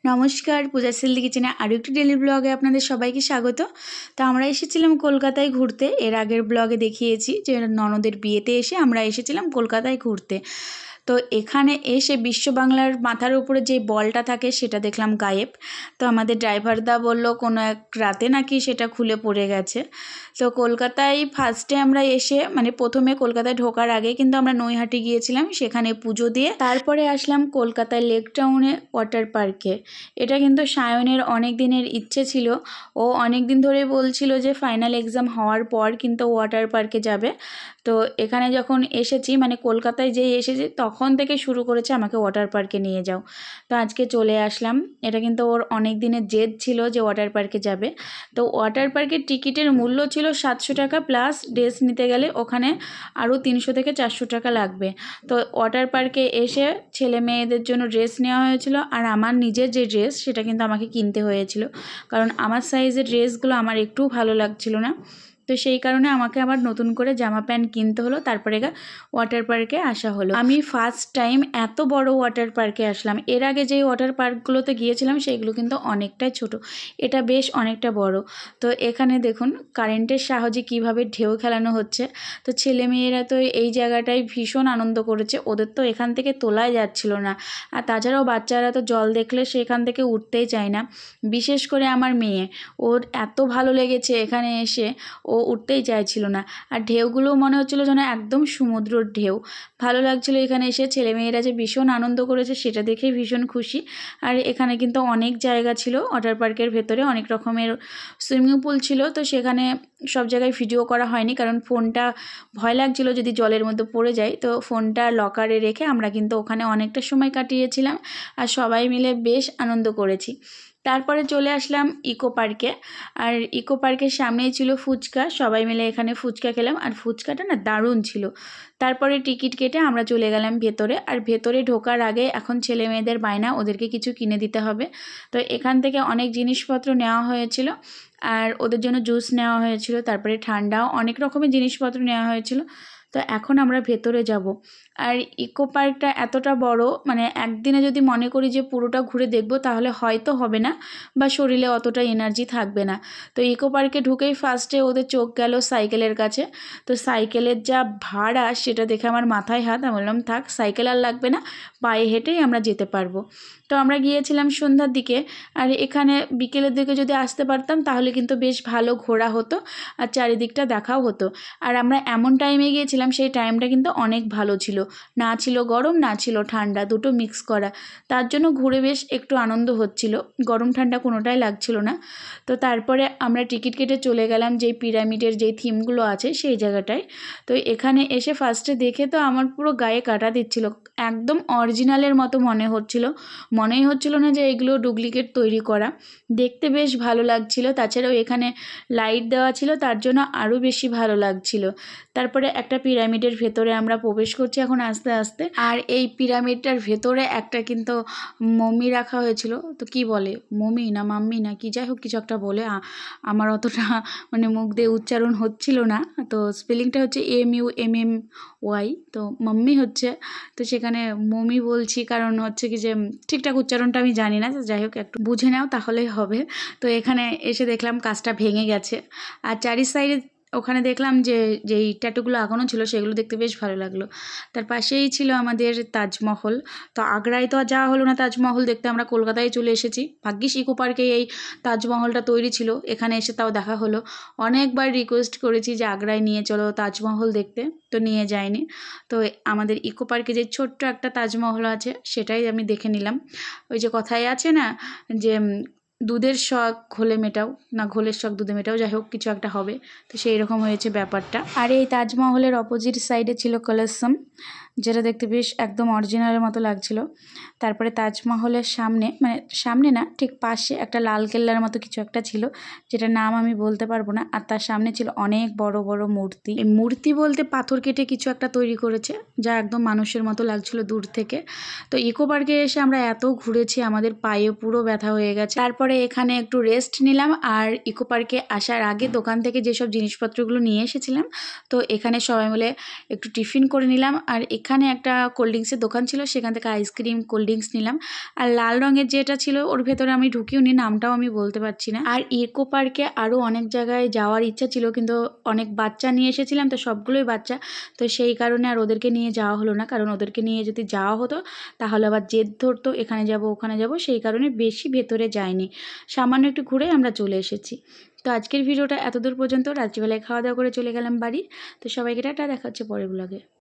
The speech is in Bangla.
নমস্কার, পূজা সিল্লি কিচেনে আরও একটি ডেলি ব্লগে আপনাদের সবাইকে স্বাগত। তো আমরা এসেছিলাম কলকাতায় ঘুরতে। এর আগের ব্লগে দেখিয়েছি যে ননদের বিয়েতে এসে আমরা এসেছিলাম কলকাতায় ঘুরতে। তো এখানে এসে বিশ্ব বাংলার মাথার উপরে যে বলটা থাকে সেটা দেখলাম গায়েব। তো আমাদের ড্রাইভারদা বলল কোনো এক রাতে নাকি সেটা খুলে পড়ে গেছে। তো কলকাতায় ফার্স্টে আমরা এসে প্রথমে কলকাতায় ঢোকার আগে কিন্তু আমরা নৈহাটি গিয়েছিলাম, সেখানে পুজো দিয়ে তারপরে আসলাম কলকাতায় লেক টাউনে ওয়াটার পার্কে। এটা কিন্তু সায়নের অনেক দিনের ইচ্ছে ছিল। ও অনেক দিন ধরে বলছিল যে ফাইনাল এক্সাম হওয়ার পর কিন্তু ওয়াটার পার্কে যাবে। তো এখানে যখন এসেছি কলকাতায় যেই এসেছি তখন থেকে শুরু করেছে আমাকে ওয়াটার পার্কে নিয়ে যাও। তো আজকে চলে আসলাম। এটা কিন্তু ওর অনেক দিনের জেদ ছিল যে ওয়াটার পার্কে যাবে। তো ওয়াটার পার্কের টিকিটের মূল্য ছিল 700 টাকা, প্লাস ড্রেস নিতে গেলে ওখানে আরও 300 থেকে 400 টাকা লাগবে। তো ওয়াটার পার্কে এসে ছেলে মেয়েদের জন্য ড্রেস নেওয়া হয়েছিল, আর আমার নিজের যে ড্রেস সেটা কিন্তু আমাকে কিনতে হয়েছিল, কারণ আমার সাইজের ড্রেসগুলো আমার একটু ভালো লাগছিল না। তো সেই কারণে আমাকে আবার নতুন করে জামা প্যান্ট কিনতে হলো, তারপরে ওয়াটার পার্কে আসা হলো। আমি ফার্স্ট টাইম এত বড় ওয়াটার পার্কে আসলাম। এর আগে যেই ওয়াটার পার্কগুলোতে গিয়েছিলাম সেইগুলো কিন্তু অনেকটাই ছোট, এটা বেশ অনেকটা বড়। তো এখানে দেখুন কারেন্টের সাহায্যে কিভাবে ঢেউ খেলানো হচ্ছে। তো ছেলে মেয়েরা তো এই জায়গাটায় ভীষণ আনন্দ করেছে, ওদের তো এখান থেকে তোলাই যাচ্ছিল না। আর তাছাড়াও বাচ্চারা তো জল দেখলে সেখান থেকে উঠতেই চায় না, বিশেষ করে আমার মেয়ে। ওর এত ভালো লেগেছে এখানে এসে, ও উঠতেই চাইছিল না। আর ঢেউগুলোও মনে হচ্ছিলো যেন একদম সমুদ্রের ঢেউ। ভালো লাগছিলো এখানে এসে। ছেলেমেয়েরা যে ভীষণ আনন্দ করেছে সেটা দেখেই ভীষণ খুশি। আর এখানে কিন্তু অনেক জায়গা ছিল ওয়াটার পার্কের ভেতরে, অনেক রকমের সুইমিং পুল ছিল। তো সেখানে সব জায়গায় ভিডিও করা হয়নি, কারণ ফোনটা ভয় লাগছিলো যদি জলের মধ্যে পড়ে যায়। তো ফোনটা লকারে রেখে আমরা কিন্তু ওখানে অনেকটা সময় কাটিয়েছিলাম, আর সবাই মিলে বেশ আনন্দ করেছি। তারপরে চলে আসলাম ইকো পার্কে। আর ইকো পার্কের সামনেই ছিল ফুচকা, সবাই মিলে এখানে ফুচকা খেলাম, আর ফুচকাটা না দারুণ ছিল। তারপরে টিকিট কেটে আমরা চলে গেলাম ভেতরে। আর ভেতরে ঢোকার আগে এখন ছেলে মেয়েদের বায়না, ওদেরকে কিছু কিনে দিতে হবে। তো এখান থেকে অনেক জিনিসপত্র নেওয়া হয়েছিল, আর ওদের জন্য জুস নেওয়া হয়েছিল, তারপরে ঠান্ডাও অনেক রকমের জিনিসপত্র নেওয়া হয়েছিল। তো এখন আমরা ভেতরে যাব। আর ইকো পার্কটা এতটা বড়, একদিনে যদি মনে করি যে পুরোটা ঘুরে দেখব তাহলে হয়তো হবে না, বা শরীরে অতটা এনার্জি থাকবে না। তো ইকো পার্কে ঢুকেই ফার্স্টে ওদের চোখ গেল সাইকেলের কাছে। তো সাইকেলের যা ভাড়া সেটা দেখে আমার মাথায় হাত। আমি বললাম থাক, সাইকেল আর লাগবে না, পায়ে হেঁটেই আমরা যেতে পারবো। তো আমরা গিয়েছিলাম সন্ধ্যার দিকে, আর এখানে বিকেলের দিকে যদি আসতে পারতাম তাহলে কিন্তু বেশ ভালো ঘোরা হতো, আর চারিদিকটা দেখাও হতো। আর আমরা এমন টাইমে গিয়েছিলাম, সেই টাইমটা কিন্তু অনেক ভালো ছিল, না ছিল গরম না ছিল ঠান্ডা, দুটো মিক্স করা। তার জন্য ঘুরে বেশ একটু আনন্দ হচ্ছিল, গরম ঠান্ডা কোনোটাই লাগছিল না। তো তারপরে আমরা টিকিট কেটে চলে গেলাম যেই পিরামিডের যেই থিমগুলো আছে সেই জায়গাটায়। তো এখানে এসে ফার্স্টে দেখে তো আমার পুরো গায়ে কাটা দিচ্ছিল, একদম অরিজিনালের মতো মনেই হচ্ছিল না যে এগুলো ডুপ্লিকেট তৈরি করা। দেখতে বেশ ভালো লাগছিল, তাছাড়াও এখানে লাইট দেওয়া ছিল, তার জন্য আরও বেশি ভালো লাগছিল। তারপরে একটা পিরামিডের ভেতরে আমরা প্রবেশ করছি এখন আস্তে আস্তে। আর এই পিরামিডটার ভেতরে একটা কিন্তু মমি রাখা হয়েছিল, তো কি বলে মমি না মাম্মি না কি, যাই হোক কিছু একটা বলে, আমার অতটা মুখ দিয়ে উচ্চারণ হচ্ছিল না। তো স্পেলিংটা হচ্ছে MUMMY, তো মাম্মি হচ্ছে। তো সেখানে মমি বলছি কারণ হচ্ছে কি যে ঠিকঠাক উচ্চারণটা আমি জানি না, তো যাই হোক একটু বুঝে নাও তাহলেই হবে। তো এখানে এসে দেখলাম কাজটা ভেঙে গেছে, আর চারি সাইডে ওখানে দেখলাম যে যেই ট্যাটুগুলো আঁকানো ছিল সেগুলো দেখতে বেশ ভালো লাগলো। তার পাশেই ছিল আমাদের তাজমহল। তো আগ্রায় তো আর যাওয়া হলো না তাজমহল দেখতে, আমরা কলকাতায় চলে এসেছি। ভাগ্যিস ইকো পার্কে এই তাজমহলটা তৈরি ছিল, এখানে এসে তাও দেখা হলো। অনেকবার রিকোয়েস্ট করেছি যে আগ্রায় নিয়ে চলো তাজমহল দেখতে, তো নিয়ে যায়নি। তো আমাদের ইকো পার্কে যে ছোট্ট একটা তাজমহল আছে সেটাই আমি দেখে নিলাম। ওই যে কথাই আছে না যে দুধের শখ ঘোলে মেটাও, না ঘোলের শখ দুধে মেটাও, যাই হোক কিছু একটা হবে। তো সেই রকম হয়েছে ব্যাপারটা। আর এই তাজমহলের অপোজিট সাইডে ছিল কলসম, যেটা দেখতে বেশ একদম অরিজিনালের মতো লাগছিল। তারপরে তাজমহলের সামনে, সামনে না ঠিক পাশে একটা লাল কেল্লার মতো কিছু একটা ছিল, যেটার নাম আমি বলতে পারবো না। আর তার সামনে ছিল অনেক বড় বড় মূর্তি। এই মূর্তি বলতে পাথর কেটে কিছু একটা তৈরি করেছে, যা একদম মানুষের মতো লাগছিল দূর থেকে। তো ইকো পার্কে এসে আমরা এত ঘুরেছি, আমাদের পায়ে পুরো ব্যথা হয়ে গেছে। তারপরে এখানে একটু রেস্ট নিলাম, আর ইকো পার্কে আসার আগে দোকান থেকে যেসব জিনিসপত্রগুলো নিয়ে এসেছিলাম, তো এখানে সবাই মিলে একটু টিফিন করে নিলাম। আর এখানে একটা কোল্ড ড্রিঙ্কসের দোকান ছিল, সেখান থেকে আইসক্রিম কোল্ড ড্রিঙ্কস নিলাম। আর লাল রঙের যেটা ছিল ওর ভেতরে আমি ঢুকিও নি, নামটাও আমি বলতে পারছি না। আর ইকো পার্কে আরও অনেক জায়গায় যাওয়ার ইচ্ছা ছিল, কিন্তু অনেক বাচ্চা নিয়ে এসেছিলাম, তো সবগুলোই বাচ্চা, তো সেই কারণে আর ওদেরকে নিয়ে যাওয়া হলো না। কারণ ওদেরকে নিয়ে যদি যাওয়া হতো তাহলে আবার জেদ ধরতো, এখানে যাব ওখানে যাব, সেই কারণে বেশি ভেতরে যাইনি, সামান্য একটু ঘুরে আমরা চলে এসেছি। তো আজকের ভিডিওটা এতদূর পর্যন্ত। রাত্রিবেলায় খাওয়া দাওয়া করে চলে গেলাম বাড়ি। তো সবাইকে টাটা, দেখা হচ্ছে পরের ব্লগে।